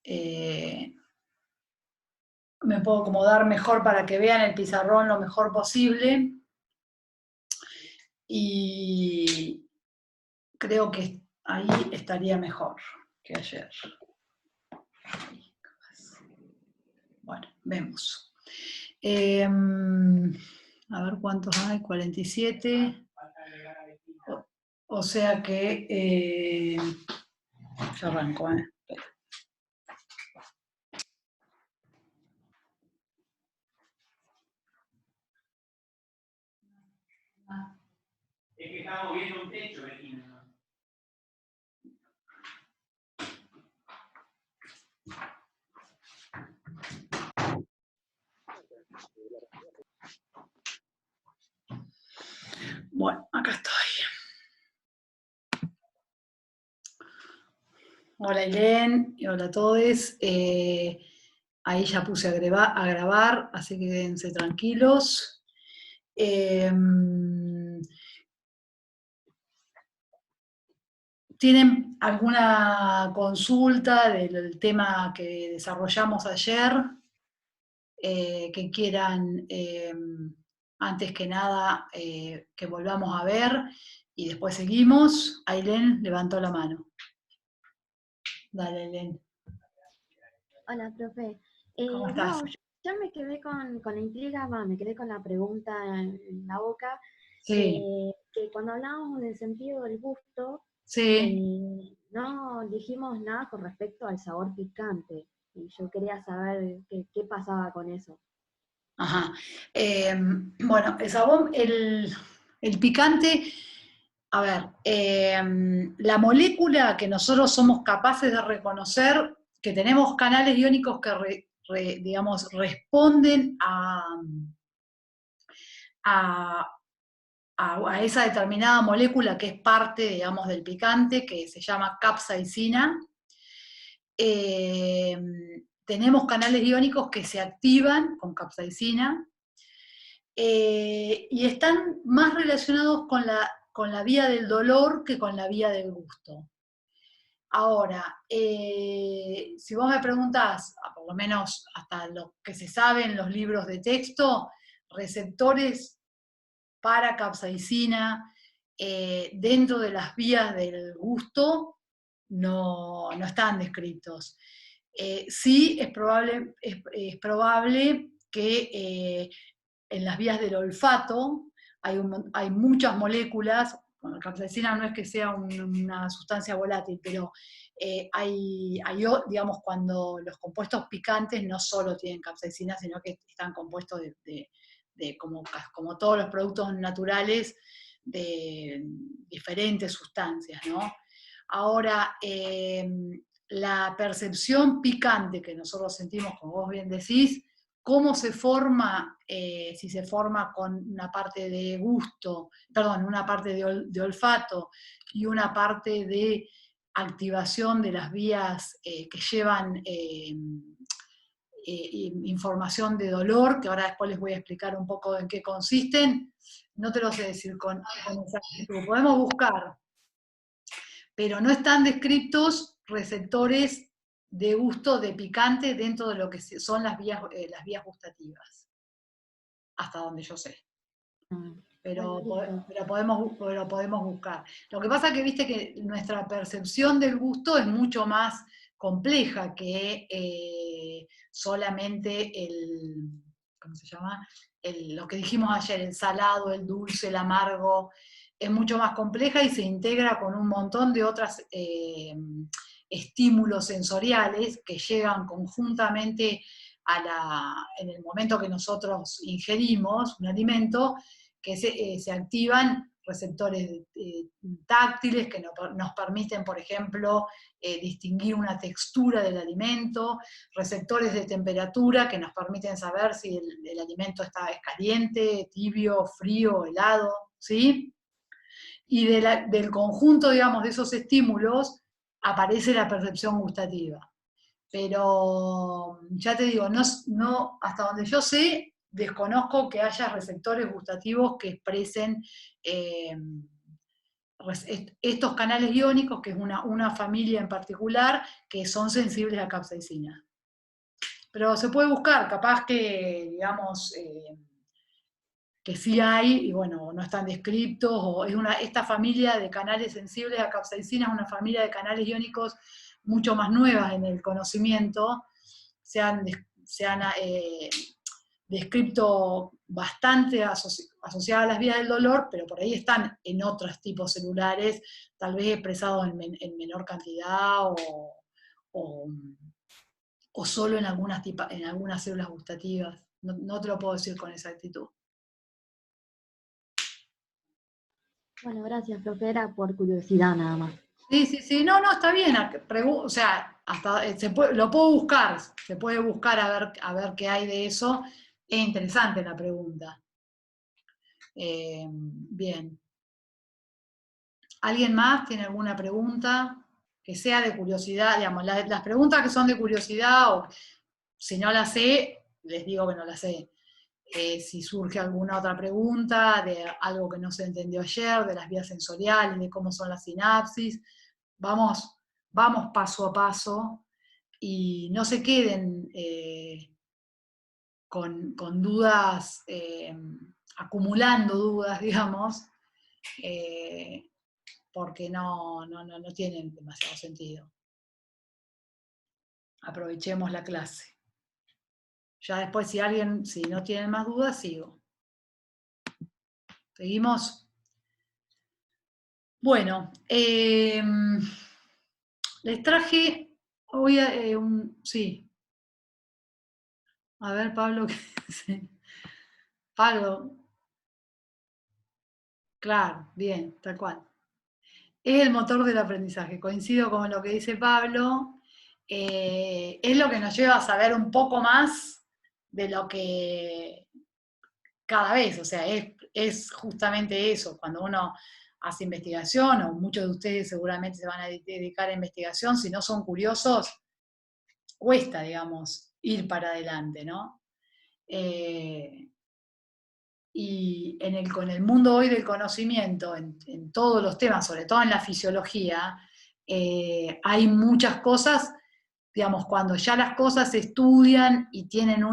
me puedo acomodar mejor para que vean el pizarrón lo mejor posible. Y creo que ahí estaría mejor que ayer. Bueno, vemos. A ver cuántos hay, 47. O sea que ya arranco, ¿eh? Es que estamos viendo un techo, Bettina. Bueno, acá estoy. Hola Irene, y hola a todos. Ahí ya puse a grabar, así que quédense tranquilos. ¿Tienen alguna consulta del tema que desarrollamos ayer? Que quieran, antes que nada, que volvamos a ver y después seguimos. Ailén levantó la mano. Dale, Ailén. Hola, profe. ¿Cómo estás? No, yo me quedé con la intriga, me quedé con la pregunta en la boca, Sí, que cuando hablábamos del sentido del gusto, sí. no dijimos nada con respecto al sabor picante. Y yo quería saber qué pasaba con eso. Ajá. Bueno, el picante, a ver, la molécula que nosotros somos capaces de reconocer, que tenemos canales iónicos que, digamos, responden a, a esa determinada molécula que es parte, digamos, del picante, que se llama capsaicina. Tenemos canales iónicos que se activan con capsaicina, y están más relacionados con la vía del dolor que con la vía del gusto. Ahora, si vos me preguntás, por lo menos hasta lo que se sabe en los libros de texto, receptores para capsaicina dentro de las vías del gusto no están descritos. Sí es probable que en las vías del olfato hay muchas moléculas. Bueno, la capsaicina no es que sea una sustancia volátil, pero digamos, cuando los compuestos picantes no solo tienen capsaicina, sino que están compuestos como todos los productos naturales, de diferentes sustancias, ¿no? Ahora, la percepción picante que nosotros sentimos, como vos bien decís, ¿cómo se forma? Si se forma con una parte de gusto, perdón, una parte de olfato y una parte de activación de las vías que llevan información de dolor, que ahora después les voy a explicar un poco en qué consisten, no te lo sé decir con exactitud. Podemos buscar, pero no están descritos receptores de gusto de picante dentro de lo que son las vías gustativas, hasta donde yo sé. Pero, Bueno, pero podemos buscar. Lo que pasa es que viste que nuestra percepción del gusto es mucho más compleja que solamente ¿cómo se llama? Lo que dijimos ayer, el salado, el dulce, el amargo, es mucho más compleja y se integra con un montón de otros estímulos sensoriales que llegan conjuntamente en el momento que nosotros ingerimos un alimento, que se activan receptores táctiles que nos permiten, por ejemplo, distinguir una textura del alimento, receptores de temperatura que nos permiten saber si el alimento es caliente, tibio, frío, helado, ¿sí? Y del conjunto, digamos, de esos estímulos aparece la percepción gustativa. Pero ya te digo, hasta donde yo sé, desconozco que haya receptores gustativos que expresen estos canales iónicos, que es una familia en particular, que son sensibles a capsaicina. Pero se puede buscar, capaz que, digamos, que sí hay, y bueno, no están descritos, o esta familia de canales sensibles a capsaicina es una familia de canales iónicos mucho más nuevas en el conocimiento, se han descrito bastante asociadas a las vías del dolor, pero por ahí están en otros tipos celulares, tal vez expresados en menor cantidad o, o solo en algunas células gustativas. No te lo puedo decir con exactitud. Bueno, gracias, profe, era por curiosidad nada más. Sí, no, está bien, o sea, hasta lo puedo buscar, se puede buscar a ver qué hay de eso. Es interesante la pregunta. Bien. ¿Alguien más tiene alguna pregunta que sea de curiosidad? Digamos, las preguntas que son de curiosidad, o si no las sé, les digo que no las sé. Si surge alguna otra pregunta de algo que no se entendió ayer, de las vías sensoriales, de cómo son las sinapsis, vamos paso a paso y no se queden con dudas, acumulando dudas, digamos, porque no tienen demasiado sentido. Aprovechemos la clase. Ya después, si no tienen más dudas, sigo. ¿Seguimos? Bueno, les traje hoy sí. A ver, Pablo, sí. Pablo, claro, bien, tal cual. Es el motor del aprendizaje, coincido con lo que dice Pablo, es lo que nos lleva a saber un poco más de lo que cada vez, o sea, es justamente eso, cuando uno hace investigación, o muchos de ustedes seguramente se van a dedicar a investigación, si no son curiosos, cuesta, digamos, ir para adelante, ¿no? Y con el mundo hoy del conocimiento, en todos los temas, sobre todo en la fisiología, hay muchas cosas, digamos, cuando ya las cosas se estudian y tienen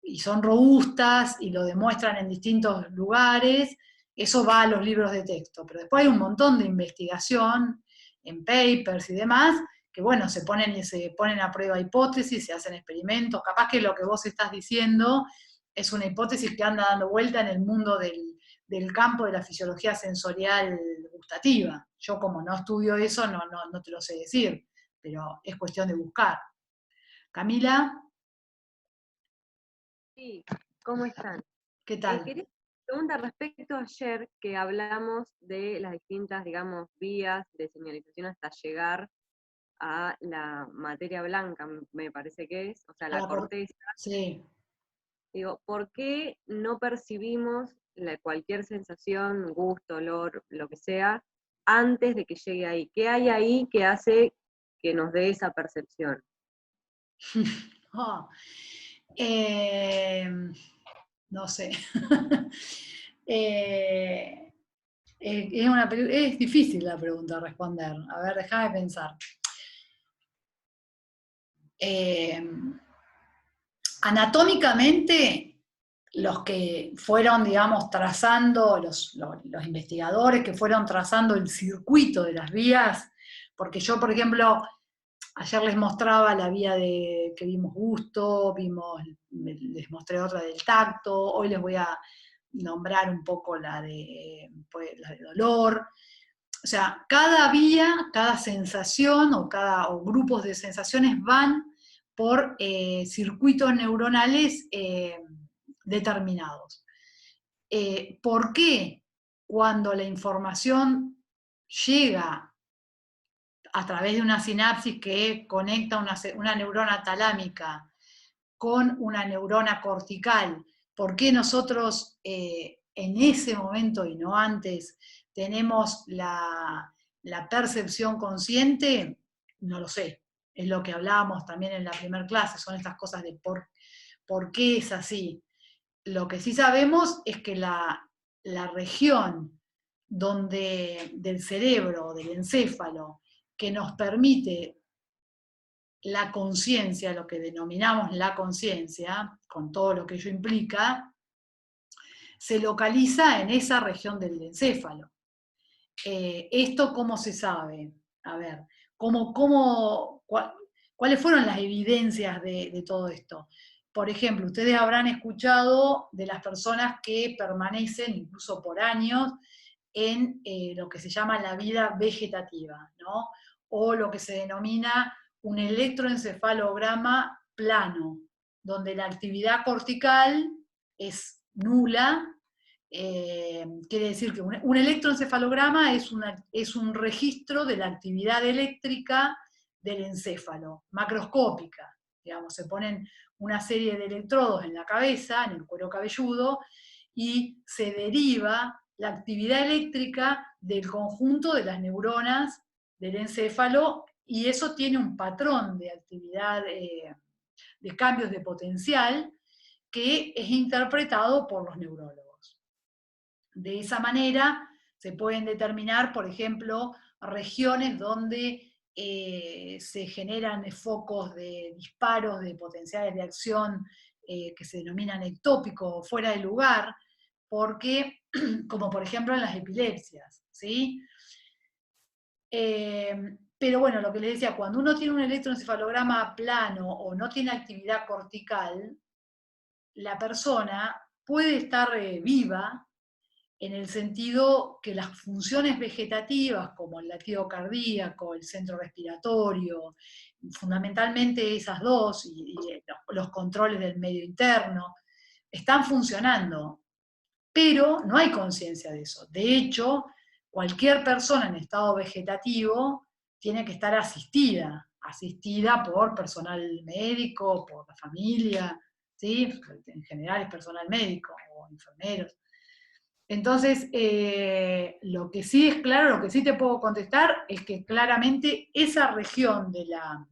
y son robustas y lo demuestran en distintos lugares, eso va a los libros de texto. Pero después hay un montón de investigación en papers y demás, que bueno, se ponen a prueba hipótesis, se hacen experimentos, capaz que lo que vos estás diciendo es una hipótesis que anda dando vuelta en el mundo del campo de la fisiología sensorial gustativa. Yo como no estudio eso, no te lo sé decir, pero es cuestión de buscar. Camila. Sí, ¿cómo están? ¿Qué tal? Quería preguntar respecto a ayer que hablamos de las distintas, digamos, vías de señalización hasta llegar a la materia blanca, me parece que es, o sea, la corteza. Sí. Digo, ¿por qué no percibimos cualquier sensación, gusto, olor, lo que sea, antes de que llegue ahí? ¿Qué hay ahí que hace que nos dé esa percepción? Oh. No sé. Es difícil la pregunta a responder. A ver, déjame pensar. Anatómicamente, los que fueron, digamos, trazando, los investigadores que fueron trazando el circuito de las vías, porque yo, por ejemplo, ayer les mostraba la vía que vimos gusto, les mostré otra del tacto, hoy les voy a nombrar un poco la de dolor. O sea, cada vía, cada sensación o grupos de sensaciones van por circuitos neuronales determinados. ¿Por qué cuando la información llega a través de una sinapsis que conecta una neurona talámica con una neurona cortical, por qué nosotros en ese momento y no antes tenemos la percepción consciente? No lo sé. Es lo que hablábamos también en la primera clase, son estas cosas de por qué es así. Lo que sí sabemos es que la región del cerebro, del encéfalo, que nos permite la conciencia, lo que denominamos la conciencia, con todo lo que ello implica, se localiza en esa región del encéfalo. ¿Esto cómo se sabe? A ver, ¿cuáles fueron las evidencias de todo esto? Por ejemplo, ustedes habrán escuchado de las personas que permanecen, incluso por años, en lo que se llama la vida vegetativa, ¿no? O lo que se denomina un electroencefalograma plano, donde la actividad cortical es nula. Quiere decir que un electroencefalograma es un registro de la actividad eléctrica del encéfalo, macroscópica. Digamos, se ponen una serie de electrodos en la cabeza, en el cuero cabelludo, y se deriva la actividad eléctrica del conjunto de las neuronas del encéfalo, y eso tiene un patrón de actividad, de cambios de potencial, que es interpretado por los neurólogos. De esa manera se pueden determinar, por ejemplo, regiones donde se generan focos de disparos de potenciales de acción que se denominan ectópicos, fuera de lugar, porque, como por ejemplo en las epilepsias, ¿sí? Pero bueno, lo que les decía, cuando uno tiene un electroencefalograma plano o no tiene actividad cortical, la persona puede estar viva, en el sentido que las funciones vegetativas, como el latido cardíaco, el centro respiratorio, fundamentalmente esas dos, y los controles del medio interno, están funcionando, pero no hay conciencia de eso. De hecho, cualquier persona en estado vegetativo tiene que estar asistida por personal médico, por la familia, ¿sí? En general es personal médico o enfermeros. Entonces, lo que sí es claro, lo que sí te puedo contestar, es que claramente esa región de la...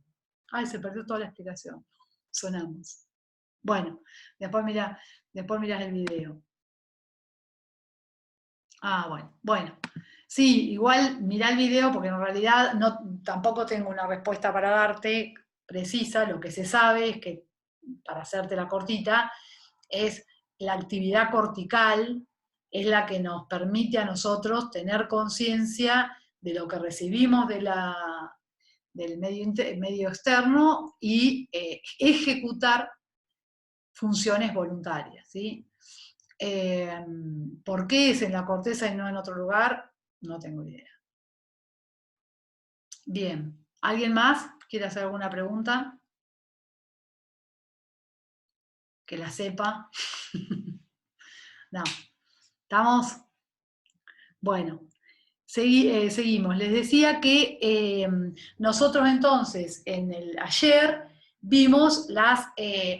Ay, se perdió toda la explicación. Sonamos. Bueno, después mirás el video. Ah, bueno. Sí, igual mirá el video, porque en realidad tampoco tengo una respuesta para darte precisa. Lo que se sabe es que, para hacerte la cortita, es la actividad cortical, es la que nos permite a nosotros tener conciencia de lo que recibimos del medio externo y ejecutar funciones voluntarias, ¿sí? ¿Por qué es en la corteza y no en otro lugar? No tengo idea. Bien, ¿alguien más quiere hacer alguna pregunta? Que la sepa. No, ¿estamos? Bueno, seguimos. Les decía que nosotros entonces, ayer, vimos las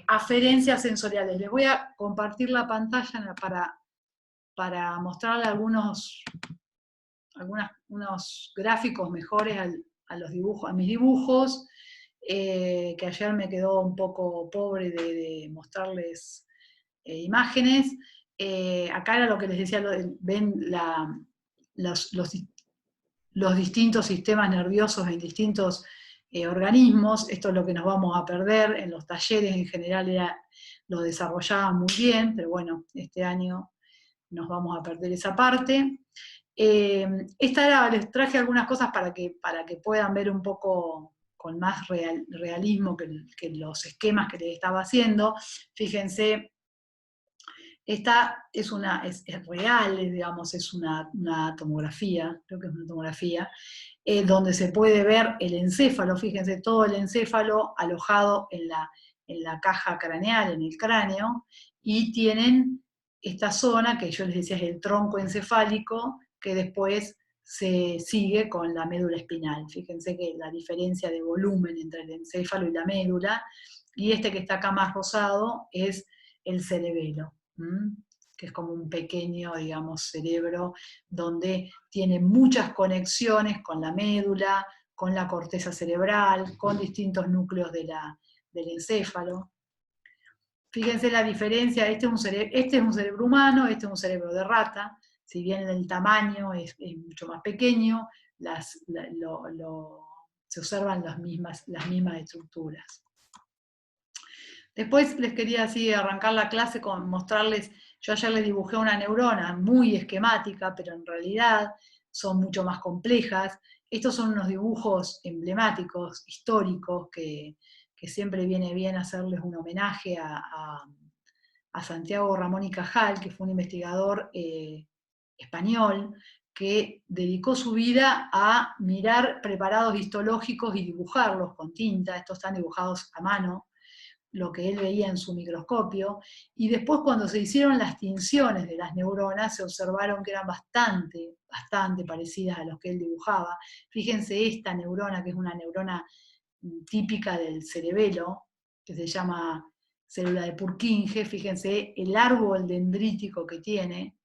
aferencias sensoriales. Les voy a compartir la pantalla para mostrarle unos gráficos mejores a mis dibujos, que ayer me quedó un poco pobre de mostrarles imágenes. Acá era lo que les decía, ven los distintos sistemas nerviosos en distintos organismos. Esto es lo que nos vamos a perder. En los talleres en general lo desarrollaban muy bien, pero bueno, este año nos vamos a perder esa parte. Les traje algunas cosas para que puedan ver un poco con más realismo que los esquemas que les estaba haciendo. Fíjense, esta es real, digamos, es una tomografía, creo que es una tomografía, donde se puede ver el encéfalo. Fíjense, todo el encéfalo alojado en la caja craneal, en el cráneo, y tienen esta zona que yo les decía es el tronco encefálico, que después se sigue con la médula espinal. Fíjense que la diferencia de volumen entre el encéfalo y la médula, y este que está acá más rosado es el cerebelo, que es como un pequeño, digamos, cerebro, donde tiene muchas conexiones con la médula, con la corteza cerebral, con distintos núcleos del encéfalo. Fíjense la diferencia, este es un cerebro humano, este es un cerebro de rata, si bien el tamaño es mucho más pequeño, se observan las mismas estructuras. Después les quería así arrancar la clase con mostrarles, yo ayer les dibujé una neurona muy esquemática, pero en realidad son mucho más complejas. Estos son unos dibujos emblemáticos, históricos, que siempre viene bien hacerles un homenaje a Santiago Ramón y Cajal, que fue un investigador español, que dedicó su vida a mirar preparados histológicos y dibujarlos con tinta. Estos están dibujados a mano, lo que él veía en su microscopio, y después cuando se hicieron las tinciones de las neuronas, se observaron que eran bastante parecidas a los que él dibujaba. Fíjense esta neurona, que es una neurona típica del cerebelo, que se llama célula de Purkinje, fíjense el árbol dendrítico que tiene,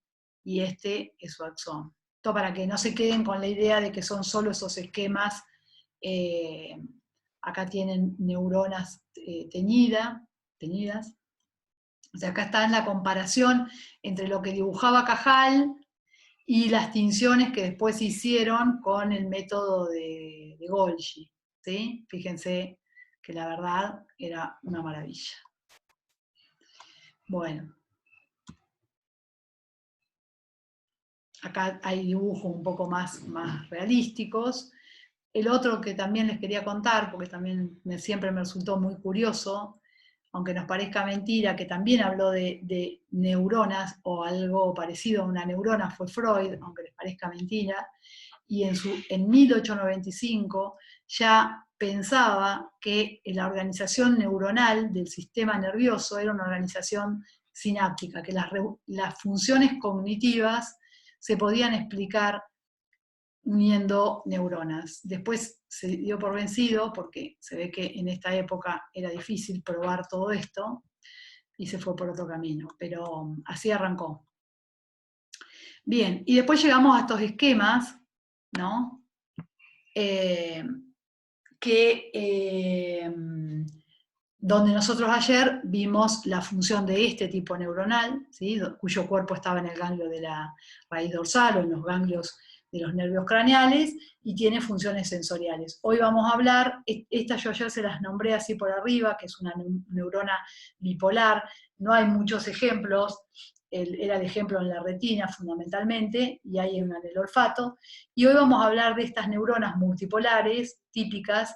y este es su axón. Esto para que no se queden con la idea de que son solo esos esquemas. Acá tienen neuronas teñidas. O sea, acá está en la comparación entre lo que dibujaba Cajal y las tinciones que después se hicieron con el método de Golgi. ¿Sí? Fíjense que la verdad era una maravilla. Bueno. Acá hay dibujos un poco más realísticos. El otro que también les quería contar, porque también siempre me resultó muy curioso, aunque nos parezca mentira, que también habló de neuronas, o algo parecido a una neurona, fue Freud, aunque les parezca mentira, y en 1895 ya pensaba que la organización neuronal del sistema nervioso era una organización sináptica, que las funciones cognitivas se podían explicar uniendo neuronas. Después se dio por vencido, porque se ve que en esta época era difícil probar todo esto, y se fue por otro camino, pero así arrancó. Bien, y después llegamos a estos esquemas, ¿no? Donde nosotros ayer vimos la función de este tipo neuronal, ¿sí? Cuyo cuerpo estaba en el ganglio de la raíz dorsal o en los ganglios de los nervios craneales, y tiene funciones sensoriales. Hoy vamos a hablar, esta yo ayer se las nombré así por arriba, que es una neurona bipolar. No hay muchos ejemplos, era el ejemplo en la retina fundamentalmente, y hay una en el olfato, y hoy vamos a hablar de estas neuronas multipolares típicas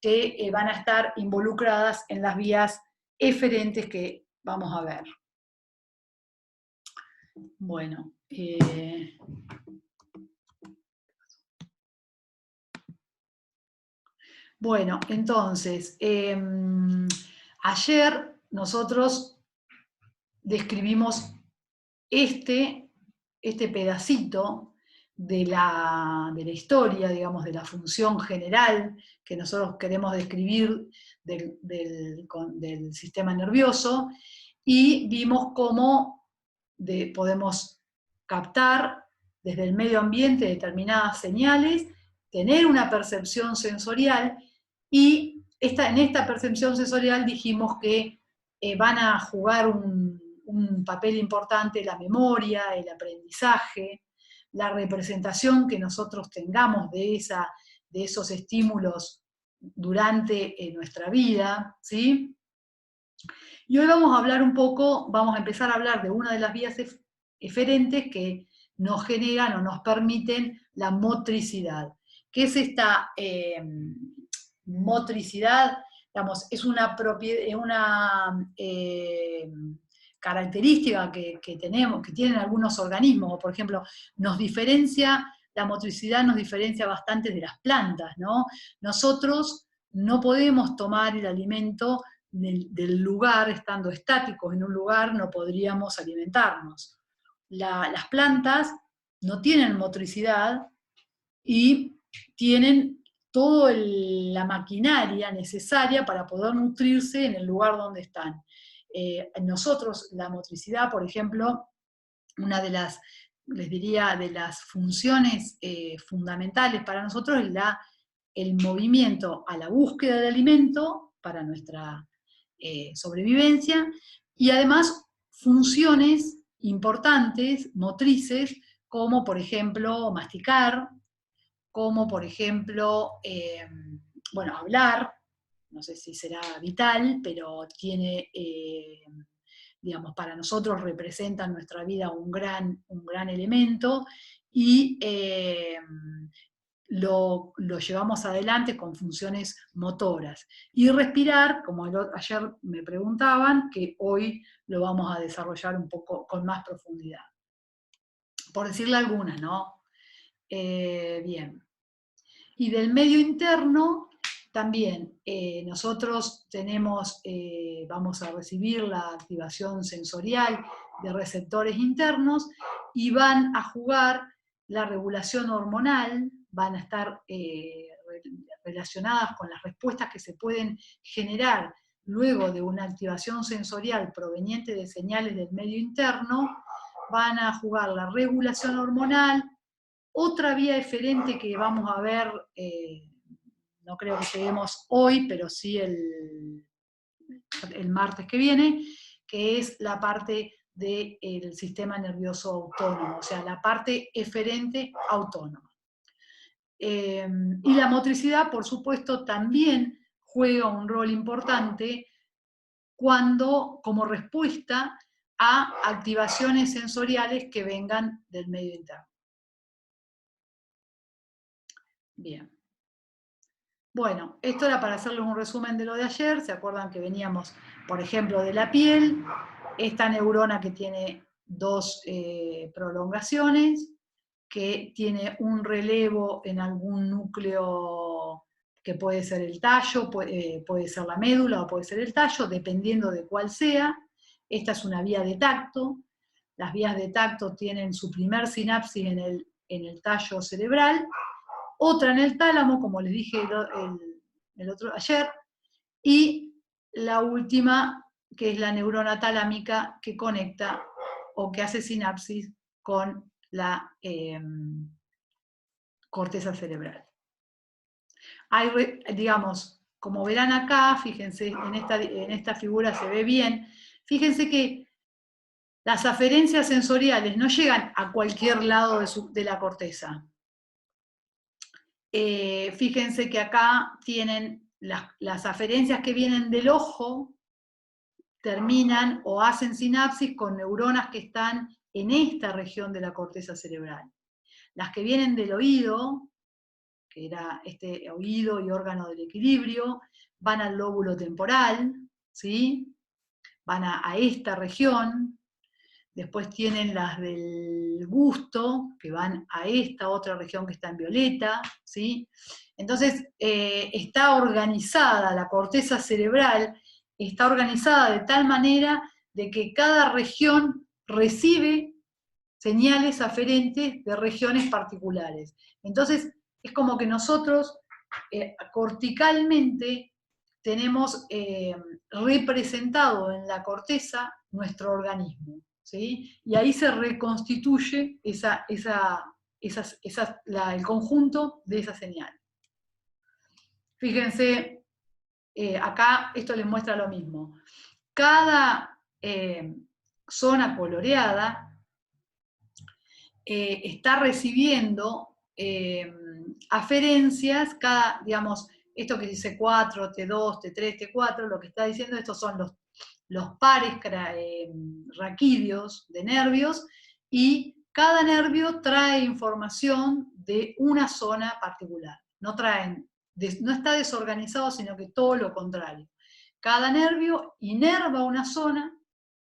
que van a estar involucradas en las vías eferentes que vamos a ver. Bueno, entonces, ayer nosotros describimos este pedacito de la historia, digamos, de la función general que nosotros queremos describir del sistema nervioso, y vimos cómo podemos captar desde el medio ambiente determinadas señales, tener una percepción sensorial, y en esta percepción sensorial dijimos que van a jugar un papel importante la memoria, el aprendizaje, la representación que nosotros tengamos de esos estímulos durante nuestra vida, ¿sí? Y hoy vamos a hablar vamos a empezar a hablar de una de las vías eferentes que nos generan o nos permiten la motricidad. ¿Qué es esta motricidad? Digamos, es una característica que tienen algunos organismos. Por ejemplo, la motricidad nos diferencia bastante de las plantas, ¿no? Nosotros no podemos tomar el alimento del lugar, estando estáticos en un lugar, no podríamos alimentarnos. Las plantas no tienen motricidad y tienen toda la maquinaria necesaria para poder nutrirse en el lugar donde están. Nosotros, la motricidad, por ejemplo, una de las, les diría, de las funciones fundamentales para nosotros es el movimiento a la búsqueda de alimento para nuestra sobrevivencia, y además funciones importantes, motrices, como por ejemplo masticar, como por ejemplo, bueno, hablar, no sé si será vital, pero tiene, digamos, para nosotros representa en nuestra vida un gran elemento, y lo llevamos adelante con funciones motoras. Y respirar, como ayer me preguntaban, que hoy lo vamos a desarrollar un poco con más profundidad. Por decirle algunas, ¿no? Bien. Y del medio interno, también nosotros tenemos, vamos a recibir la activación sensorial de receptores internos y van a jugar la regulación hormonal, van a estar relacionadas con las respuestas que se pueden generar luego de una activación sensorial proveniente de señales del medio interno, van a jugar la regulación hormonal. Otra vía eferente que vamos a ver, no creo que lleguemos hoy, pero sí el martes que viene, que es la parte del sistema nervioso autónomo, o sea, la parte eferente autónoma. Y la motricidad, por supuesto, también juega un rol importante cuando, como respuesta a activaciones sensoriales que vengan del medio interno. Bien. Bueno, esto era para hacerles un resumen de lo de ayer. ¿Se acuerdan que veníamos, por ejemplo, de la piel? Esta neurona que tiene dos prolongaciones, que tiene un relevo en algún núcleo que puede ser el tallo, puede ser la médula o puede ser el tallo, dependiendo de cuál sea. Esta es una vía de tacto. Las vías de tacto tienen su primer sinapsis en el tallo cerebral, otra en el tálamo, como les dije el otro ayer, y la última, que es la neurona talámica, que conecta o que hace sinapsis con la corteza cerebral. Hay, digamos, como verán acá, fíjense, en esta figura se ve bien, fíjense que las aferencias sensoriales no llegan a cualquier lado de la corteza. Fíjense que acá tienen las aferencias que vienen del ojo, terminan o hacen sinapsis con neuronas que están en esta región de la corteza cerebral. Las que vienen del oído, que era este oído y órgano del equilibrio, van al lóbulo temporal, ¿sí? Van a esta región. Después tienen las del gusto, que van a esta otra región que está en violeta, ¿sí? Entonces, está organizada, la corteza cerebral está organizada de tal manera de que cada región recibe señales aferentes de regiones particulares. Entonces, es como que nosotros corticalmente tenemos representado en la corteza nuestro organismo, ¿sí? Y ahí se reconstituye el conjunto de esa señal. Fíjense, acá esto les muestra lo mismo. Cada zona coloreada está recibiendo aferencias, digamos, esto que dice 4, T2, T3, T4, lo que está diciendo, estos son los pares raquídeos de nervios, y cada nervio trae información de una zona particular. No está desorganizado, sino que todo lo contrario. Cada nervio inerva una zona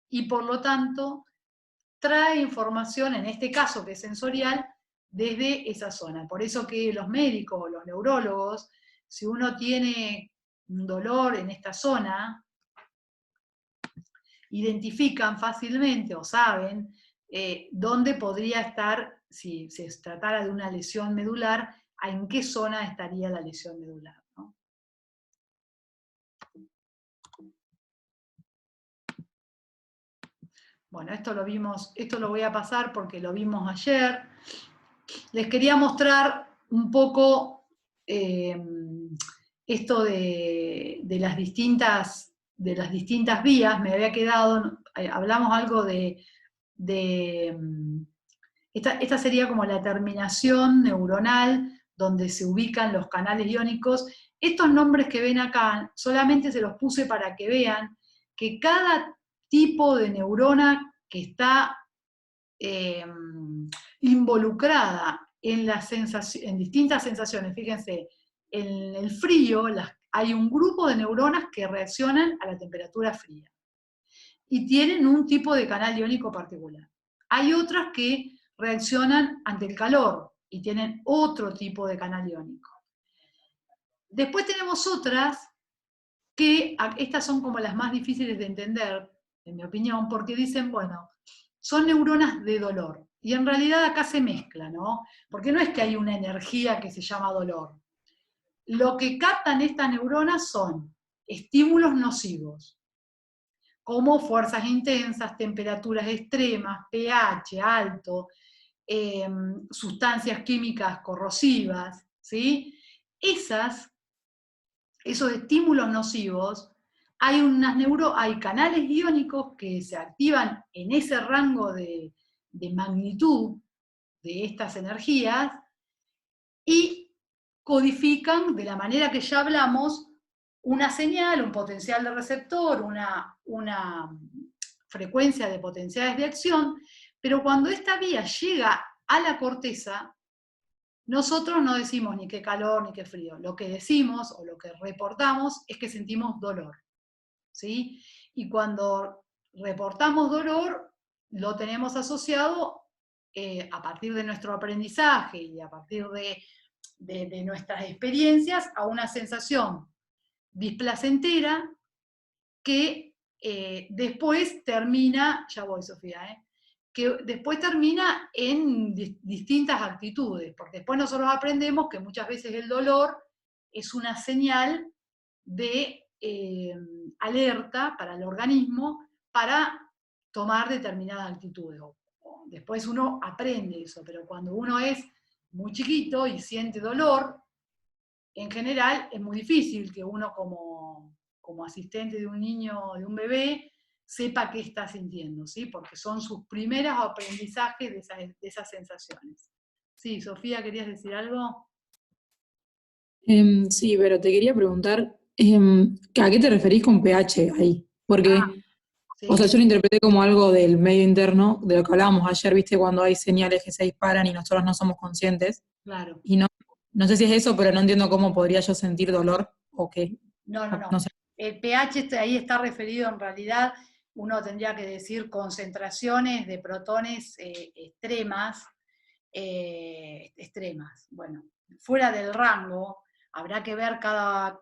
y por lo tanto trae información, en este caso que es sensorial, desde esa zona. Por eso que los médicos o los neurólogos, si uno tiene un dolor en esta zona, identifican fácilmente o saben dónde podría estar, si se tratara de una lesión medular, en qué zona estaría la lesión medular, ¿no? Bueno, esto lo voy a pasar porque lo vimos ayer. Les quería mostrar un poco esto de las distintas vías. Me había quedado, hablamos algo de esta sería como la terminación neuronal donde se ubican los canales iónicos. Estos nombres que ven acá, solamente se los puse para que vean que cada tipo de neurona que está involucrada en distintas sensaciones, fíjense, en el frío hay un grupo de neuronas que reaccionan a la temperatura fría y tienen un tipo de canal iónico particular. Hay otras que reaccionan ante el calor y tienen otro tipo de canal iónico. Después tenemos otras que, estas son como las más difíciles de entender, en mi opinión, porque dicen, bueno, son neuronas de dolor. Y en realidad acá se mezcla, ¿no? Porque no es que hay una energía que se llama dolor. Lo que captan estas neuronas son estímulos nocivos, como fuerzas intensas, temperaturas extremas, pH alto, sustancias químicas corrosivas, ¿sí? Esos estímulos nocivos, hay canales iónicos que se activan en ese rango de magnitud de estas energías y codifican de la manera que ya hablamos una señal, un potencial de receptor, una frecuencia de potenciales de acción, pero cuando esta vía llega a la corteza, nosotros no decimos ni qué calor ni qué frío. Lo que decimos o lo que reportamos es que sentimos dolor, ¿sí? Y cuando reportamos dolor, lo tenemos asociado a partir de nuestro aprendizaje y a partir de nuestras experiencias a una sensación displacentera que después termina, ya voy Sofía, que después termina en distintas actitudes, porque después nosotros aprendemos que muchas veces el dolor es una señal de alerta para el organismo para tomar determinadas actitudes. Después uno aprende eso, pero cuando uno es muy chiquito y siente dolor, en general es muy difícil que uno como asistente de un niño, de un bebé, sepa qué está sintiendo, ¿sí? Porque son sus primeros aprendizajes de esas sensaciones. Sí, Sofía, ¿querías decir algo? Sí, pero te quería preguntar, ¿a qué te referís con pH ahí? Porque, Sí, o sea, yo lo interpreté como algo del medio interno, de lo que hablábamos ayer, viste, cuando hay señales que se disparan y nosotros no somos conscientes. claro. Y no sé si es eso, pero no entiendo cómo podría yo sentir dolor o qué. No. No sé. El pH ahí está referido en realidad, uno tendría que decir concentraciones de protones extremas, Bueno, fuera del rango, habrá que ver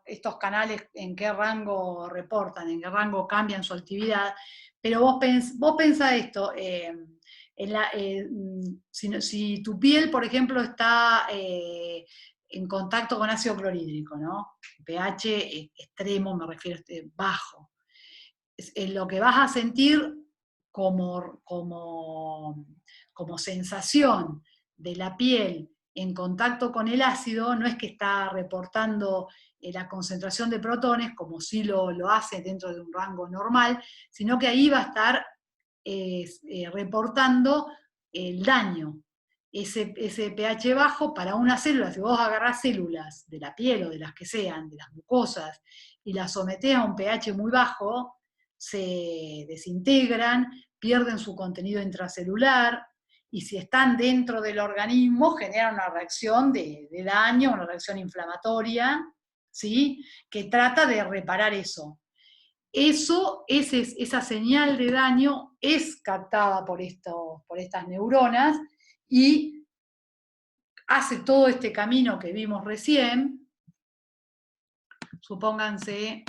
estos canales en qué rango reportan, en qué rango cambian su actividad, pero vos pensá esto, si tu piel, por ejemplo, está en contacto con ácido clorhídrico, ¿no? pH extremo, me refiero a bajo. Lo que vas a sentir como sensación de la piel en contacto con el ácido no es que está reportando la concentración de protones, como sí lo hace dentro de un rango normal, sino que ahí va a estar reportando el daño. Ese pH bajo para una célula, si vos agarrás células de la piel o de las que sean, de las mucosas, y las sometés a un pH muy bajo, se desintegran, pierden su contenido intracelular, y si están dentro del organismo generan una reacción de daño, una reacción inflamatoria, ¿sí? Que trata de reparar eso. Esa señal de daño es captada por estas neuronas y hace todo este camino que vimos recién. Supónganse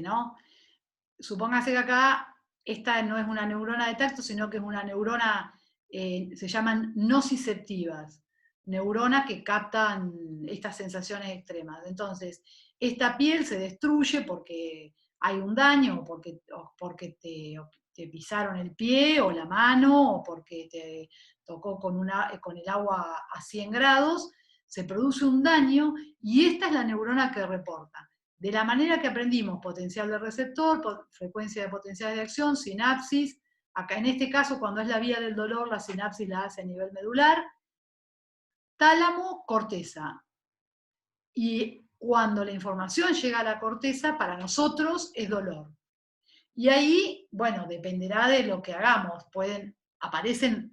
¿no? Supóngase que acá esta no es una neurona de tacto, sino que es una neurona, se llaman nociceptivas, neuronas que captan estas sensaciones extremas. Entonces, esta piel se destruye porque hay un daño, o porque te pisaron el pie o la mano, o porque te tocó con el agua a 100 grados, se produce un daño, y esta es la neurona que reporta. De la manera que aprendimos, potencial de receptor, frecuencia de potencial de acción, sinapsis, Acá en este caso, cuando es la vía del dolor, la sinapsis la hace a nivel medular, tálamo, corteza. Y cuando la información llega a la corteza, para nosotros es dolor. Y ahí, bueno, dependerá de lo que hagamos. Pueden aparecer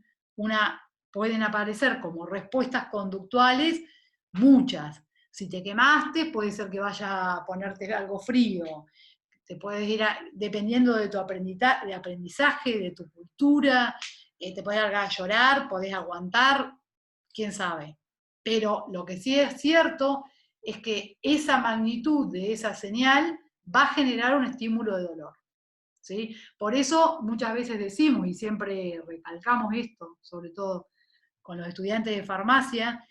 como respuestas conductuales muchas. Si te quemaste, puede ser que vaya a ponerte algo frío. Te puedes ir dependiendo de tu aprendizaje, de tu cultura, te puedes largar a llorar, podés aguantar, quién sabe. Pero lo que sí es cierto es que esa magnitud de esa señal va a generar un estímulo de dolor. ¿Sí? Por eso muchas veces decimos, y siempre recalcamos esto, sobre todo con los estudiantes de farmacia,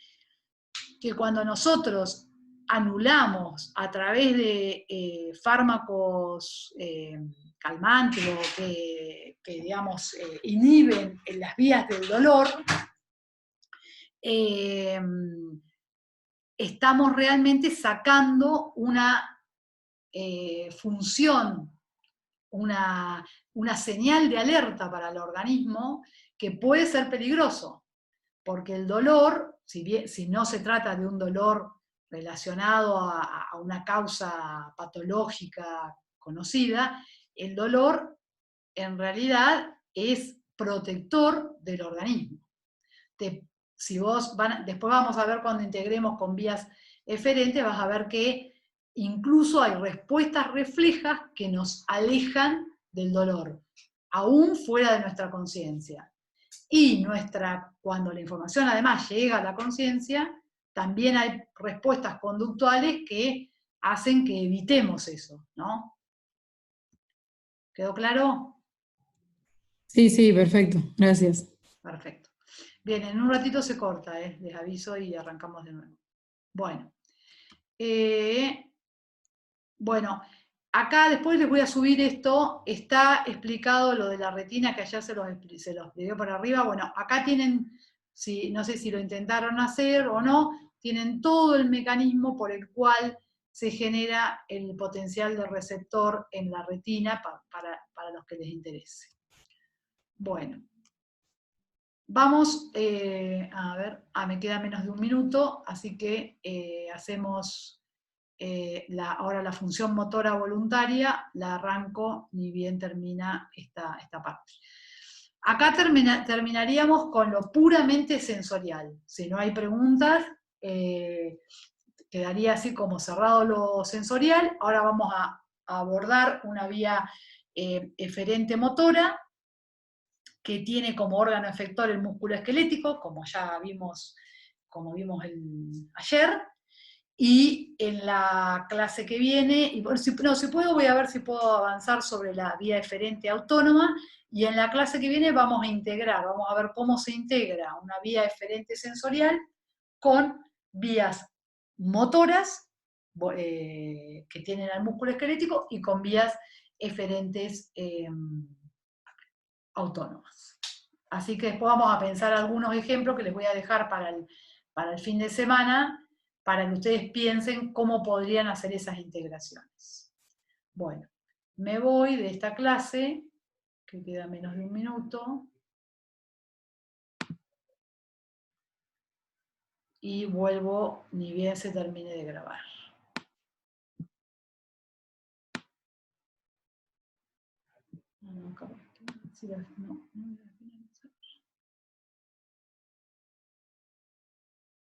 que cuando nosotros anulamos a través de fármacos calmantes o que digamos, inhiben en las vías del dolor, estamos realmente sacando una función, una señal de alerta para el organismo que puede ser peligroso, porque el dolor, si no se trata de un dolor relacionado a una causa patológica conocida, el dolor en realidad es protector del organismo. Después vamos a ver cuando integremos con vías eferentes, vas a ver que incluso hay respuestas reflejas que nos alejan del dolor, aún fuera de nuestra conciencia. Y cuando la información además llega a la conciencia, también hay respuestas conductuales que hacen que evitemos eso, ¿no? ¿Quedó claro? Sí, sí, perfecto, gracias. Perfecto. Bien, en un ratito se corta, les aviso y arrancamos de nuevo. Bueno, acá después les voy a subir esto, está explicado lo de la retina que ayer se los dio por arriba. Bueno, acá tienen, no sé si lo intentaron hacer o no, tienen todo el mecanismo por el cual se genera el potencial de receptor en la retina para los que les interese. Bueno. Vamos a ver, me queda menos de un minuto, así que hacemos ahora la función motora voluntaria, la arranco ni bien termina esta parte. Acá terminaríamos con lo puramente sensorial. Si no hay preguntas, quedaría así como cerrado lo sensorial. Ahora vamos a abordar una vía eferente motora, que tiene como órgano efector el músculo esquelético, como ya vimos, ayer, y en la clase que viene, y si puedo, voy a ver si puedo avanzar sobre la vía eferente autónoma, y en la clase que viene vamos a ver cómo se integra una vía eferente sensorial con vías motoras que tienen al músculo esquelético y con vías eferentes autónomas. Así que después vamos a pensar algunos ejemplos que les voy a dejar para el fin de semana, para que ustedes piensen cómo podrían hacer esas integraciones. Bueno, me voy de esta clase, que queda menos de un minuto, y vuelvo ni bien se termine de grabar. No.